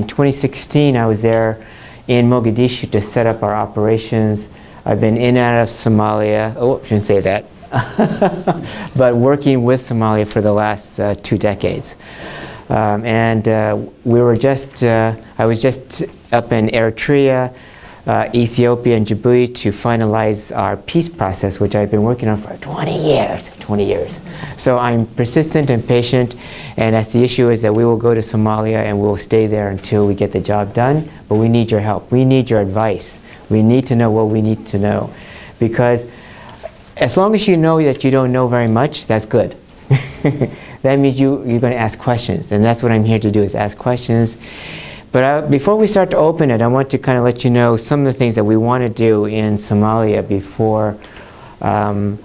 In 2016, I was there in Mogadishu to set up our operations. I've been in and out of Somalia. Oh, I shouldn't say that. But working with Somalia for the last 2 decades. We were just, I was just up in Eritrea, Ethiopia and Djibouti to finalize our peace process, which I've been working on for 20 years, 20 years. So I'm persistent and patient, and that's the issue, is that we will go to Somalia and we'll stay there until we get the job done, but we need your help. We need your advice. We need to know what we need to know. Because as long as you know that you don't know very much, that's good. That means you're going to ask questions, and that's what I'm here to do, is ask questions. But before we start to open it, I want to kind of let you know some of the things that we want to do in Somalia before, and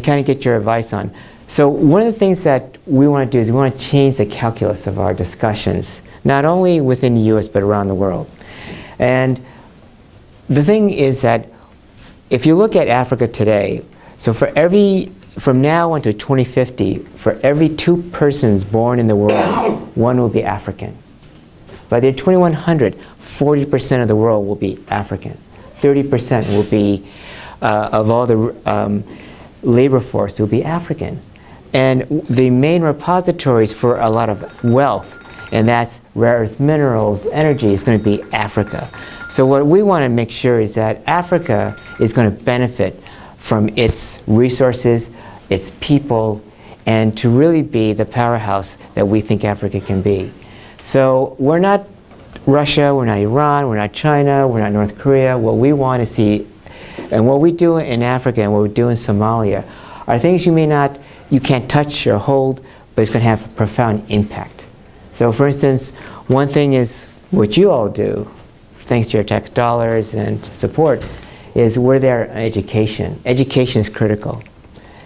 kind of get your advice on. So one of the things that we want to do is we want to change the calculus of our discussions, not only within the US, but around the world. And the thing is that if you look at Africa today, so from now on to 2050, for every 2 persons born in the world, 1 will be African. By the year 2100, 40% of the world will be African. 30% will be, of all the labor force, will be African. And the main repositories for a lot of wealth, and that's rare earth minerals, energy, is going to be Africa. So what we want to make sure is that Africa is going to benefit from its resources, its people, and to really be the powerhouse that we think Africa can be. So we're not Russia, we're not Iran, we're not China, we're not North Korea. What we want to see, and what we do in Africa and what we do in Somalia, are things you can't touch or hold, but it's going to have a profound impact. So for instance, one thing is what you all do, thanks to your tax dollars and support, is we're there on education. Education is critical.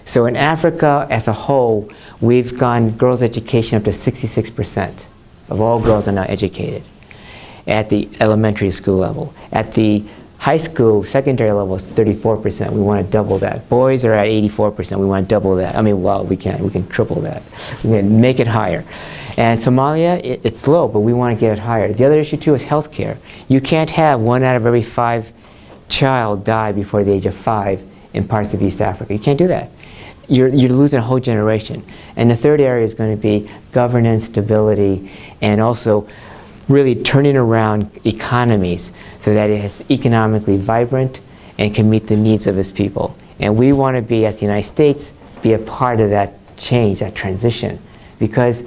So in Africa as a whole, we've gone girls' education up to 66% of all girls are now educated at the elementary school level. At the high school, secondary level is 34%. We want to double that. Boys are at 84%. We want to double that. I mean, well, we can triple that. We can make it higher. And Somalia, it's low, but we want to get it higher. The other issue too is healthcare. You can't have 1 out of every 5 child die before the age of 5 in parts of East Africa. You can't do that. You're losing a whole generation. And the third area is going to be governance, stability, and also really turning around economies so that it is economically vibrant and can meet the needs of its people. And we want to be, as the United States, be a part of that change, that transition. Because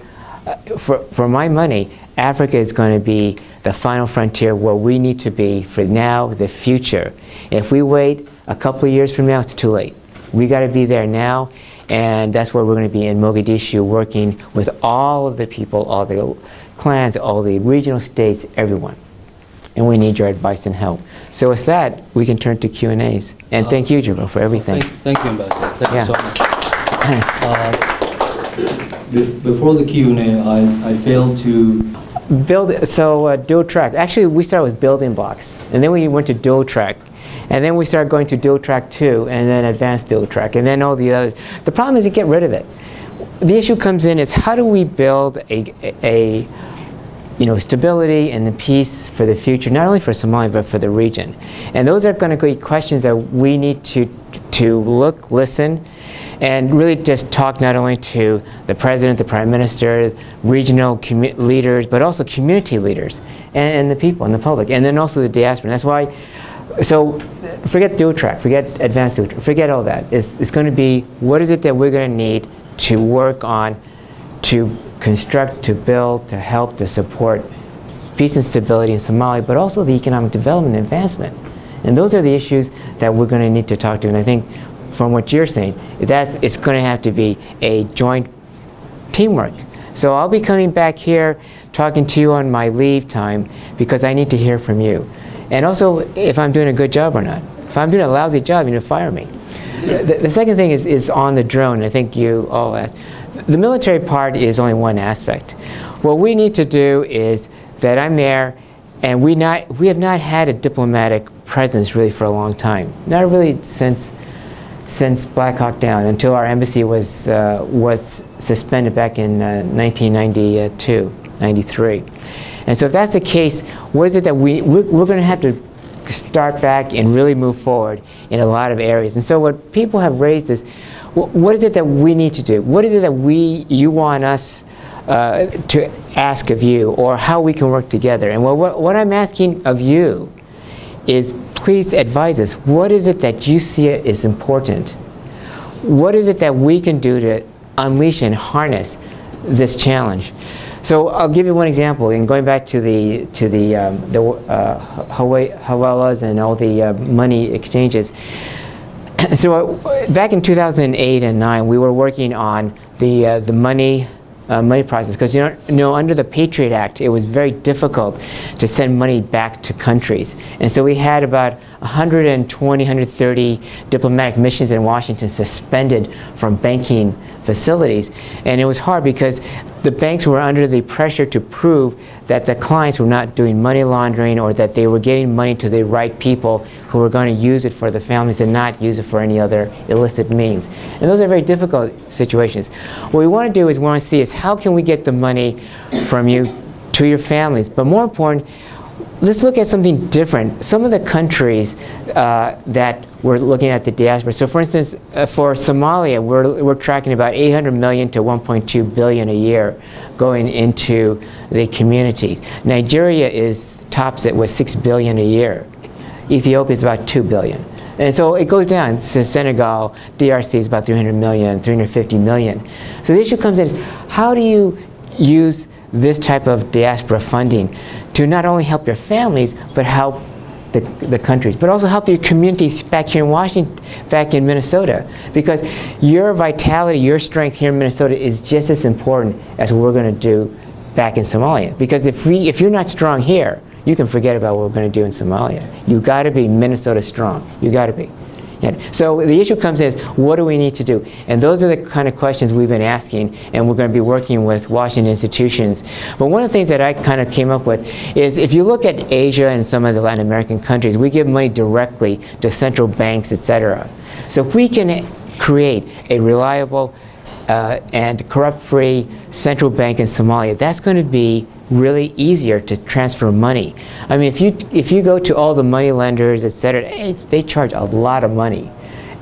for my money, Africa is going to be the final frontier where we need to be for now, the future. If we wait a couple of years from now, it's too late. We got to be there now, and that's where we're going to be in Mogadishu, working with all of the people, all the clans, all the regional states, everyone. And we need your advice and help. So with that, we can turn to Q&As. And thank you, Jibril, for everything. Thank you, Ambassador. Thank you so much. Before the Q&A, I failed to dual track. Actually, we started with building blocks, and then we went to dual track. And then we started going to dual track 2, and then advanced dual track, and then all the others. The problem is to get rid of it. The issue comes in is how do we build a stability and the peace for the future, not only for Somalia, but for the region. And those are going to be questions that we need to look, listen, and really just talk not only to the president, the prime minister, regional leaders, but also community leaders, and the people, and the public, and then also the diaspora. And that's why. So forget dual track, forget advanced dual track, forget all that. It's going to be, what is it that we're going to need to work on, to construct, to build, to help, to support peace and stability in Somalia, but also the economic development and advancement. And those are the issues that we're going to need to talk to. And I think from what you're saying, it's going to have to be a joint teamwork. So I'll be coming back here talking to you on my leave time because I need to hear from you. And also, if I'm doing a good job or not. If I'm doing a lousy job, you need to fire me. The second thing is on the drone. I think you all asked. The military part is only one aspect. What we need to do is that I'm there, and we have not had a diplomatic presence really for a long time. Not really since Black Hawk Down, until our embassy was suspended back in 1992, 93. And so if that's the case, what is it that we're going to have to start back and really move forward in a lot of areas. And so what people have raised is, what is it that we need to do? What is it that you want us to ask of you, or how we can work together? And what I'm asking of you is, please advise us. What is it that you see is important? What is it that we can do to unleash and harness this challenge? So I'll give you one example. And going back to the hawalas and all the money exchanges. So back in 2008 and 9, we were working on the money process, because you know, under the Patriot Act, it was very difficult to send money back to countries. And so we had about 120, 130 diplomatic missions in Washington suspended from banking facilities. And it was hard because the banks were under the pressure to prove that the clients were not doing money laundering, or that they were getting money to the right people who were going to use it for the families and not use it for any other illicit means. And those are very difficult situations. What we want to do is we want to see is, how can we get the money from you to your families? But more important, let's look at something different. Some of the countries that we're looking at the diaspora. So for instance, for Somalia, we're tracking about 800 million to 1.2 billion a year going into the communities. Nigeria tops it with 6 billion a year. Ethiopia is about 2 billion. And so it goes down. So Senegal, DRC is about 300 million, 350 million. So the issue comes in is, how do you use this type of diaspora funding to not only help your families, but help the countries, but also help your communities back here in Washington, back in Minnesota? Because your vitality, your strength here in Minnesota is just as important as what we're going to do back in Somalia. Because if you're not strong here, you can forget about what we're going to do in Somalia. You've got to be Minnesota strong. You've got to be. Yeah. So the issue comes in is, what do we need to do? And those are the kind of questions we've been asking, and we're going to be working with Washington institutions. But one of the things that I kind of came up with is, if you look at Asia and some of the Latin American countries, we give money directly to central banks, etc. So if we can create a reliable and corrupt-free central bank in Somalia, that's going to be really easier to transfer money. I mean, if you go to all the money lenders, etc., they charge a lot of money,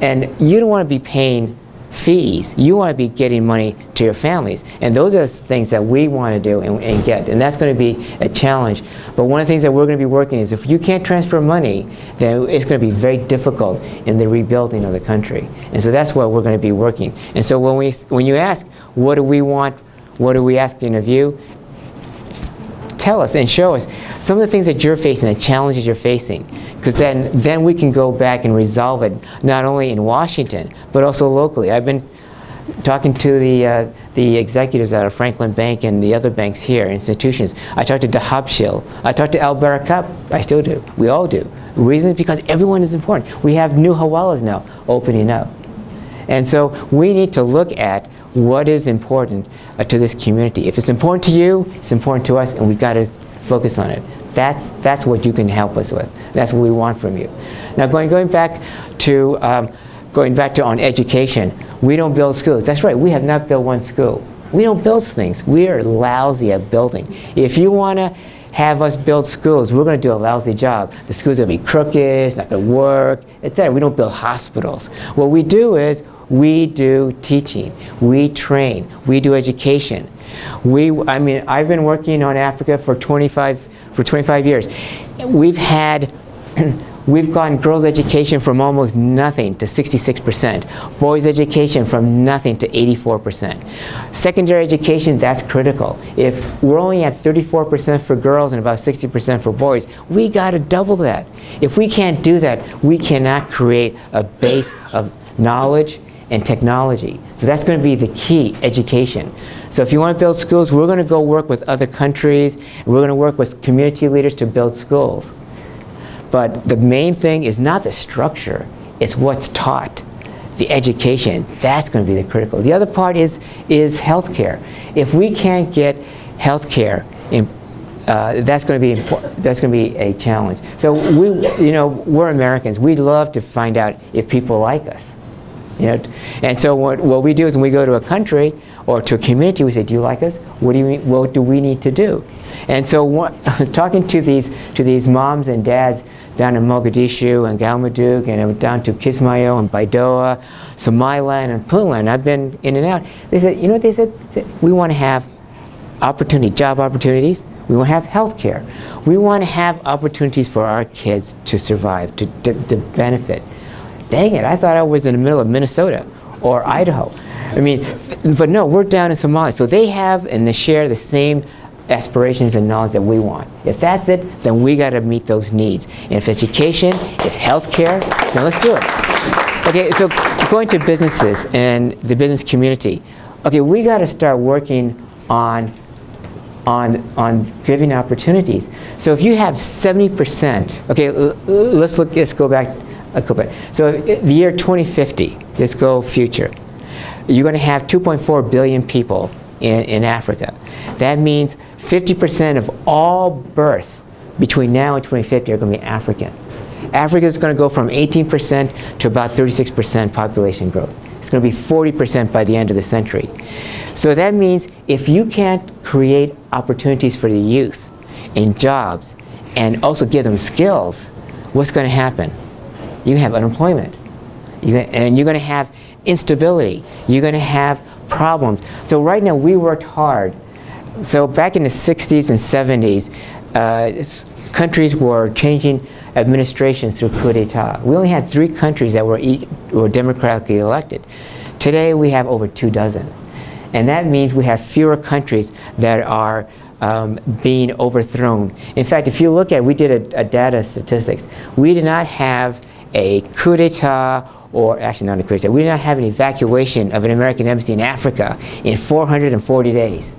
and you don't want to be paying fees. You want to be getting money to your families, and those are the things that we want to do and get, and that's going to be a challenge. But one of the things that we're going to be working is, if you can't transfer money, then it's going to be very difficult in the rebuilding of the country. And so that's what we're going to be working. And so when you ask, what do we want, what are we asking of you? Tell us and show us some of the things that you're facing, the challenges you're facing, because then we can go back and resolve it, not only in Washington, but also locally. I've been talking to the executives out of Franklin Bank and the other banks here, institutions. I talked to Dahabshil. I talked to Al Barakat. I still do. We all do. The reason is because everyone is important. We have new hawalas now opening up. And so we need to look at what is important to this community. If it's important to you, it's important to us, and we've got to focus on it. That's what you can help us with. That's what we want from you. Now going back to on education, we don't build schools. That's right, we have not built one school. We don't build things. We are lousy at building. If you want to have us build schools, we're going to do a lousy job. The schools will be crooked, it's not going to work, etc. We don't build hospitals. What we do is, we do teaching, we train, we do education. I mean, I've been working on Africa for 25 years. We've gotten girls' education from almost nothing to 66%. Boys' education from nothing to 84%. Secondary education, that's critical. If we're only at 34% for girls and about 60% for boys, we got to double that. If we can't do that, we cannot create a base of knowledge and technology. So that's going to be the key, education. So if you want to build schools, we're going to go work with other countries, and we're going to work with community leaders to build schools. But the main thing is not the structure, it's what's taught, the education. That's going to be the critical. The other part is healthcare. If we can't get healthcare, that's going to be a challenge. So we're Americans. We love to find out if people like us. And so what we do is, when we go to a country or to a community, we say, do you like us? What do we need to do? And so talking to these moms and dads down in Mogadishu and Galmudug and down to Kismayo and Baidoa, Somaliland and Puntland, I've been in and out. They said, you know what they said? We want to have opportunity, job opportunities. We want to have health care. We want to have opportunities for our kids to survive, to benefit. Dang it, I thought I was in the middle of Minnesota or Idaho. I mean, but no, we're down in Somalia. So they have and they share the same aspirations and knowledge that we want. If that's it, then we got to meet those needs. And if education is healthcare, then let's do it. Okay, so going to businesses and the business community. Okay, we got to start working on giving opportunities. So if you have 70%, okay, let's go back a couple bit. So the year 2050, let's go future. You're going to have 2.4 billion people in Africa. That means 50% of all birth between now and 2050 are going to be African. Africa is going to go from 18% to about 36% population growth. It's going to be 40% by the end of the century. So that means if you can't create opportunities for the youth in jobs and also give them skills, what's going to happen? You have unemployment. And you're going to have instability. You're going to have problems. So right now we worked hard. So back in the 60s and 70s, countries were changing administrations through coup d'etat. We only had 3 countries that were democratically elected. Today we have over 24. And that means we have fewer countries that are being overthrown. In fact, if you look at, we did a data statistics. We did not have a coup d'etat, or actually not a coup d'etat, we did not have an evacuation of an American embassy in Africa in 440 days.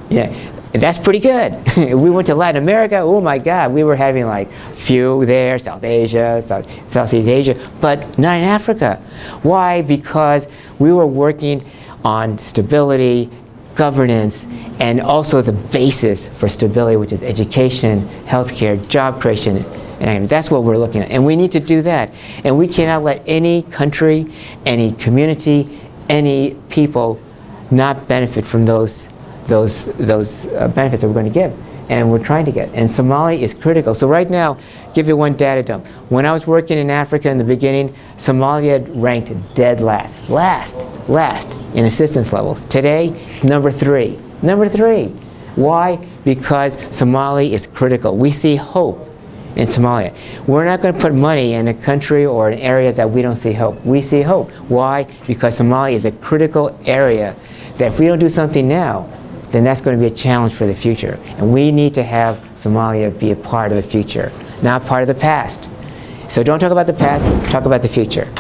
Yeah, and that's pretty good. We went to Latin America, oh my God, we were having like few there, South Asia, Southeast Asia, but not in Africa. Why? Because we were working on stability, governance, and also the basis for stability, which is education, healthcare, job creation, and that's what we're looking at. And we need to do that. And we cannot let any country, any community, any people not benefit from those benefits that we're going to give. And we're trying to get. And Somalia is critical. So right now, give you one data dump. When I was working in Africa in the beginning, Somalia ranked dead last in assistance levels. Today, it's number 3. Number 3. Why? Because Somalia is critical. We see hope in Somalia. We're not going to put money in a country or an area that we don't see hope. We see hope. Why? Because Somalia is a critical area that if we don't do something now, then that's going to be a challenge for the future. And we need to have Somalia be a part of the future, not part of the past. So don't talk about the past, talk about the future.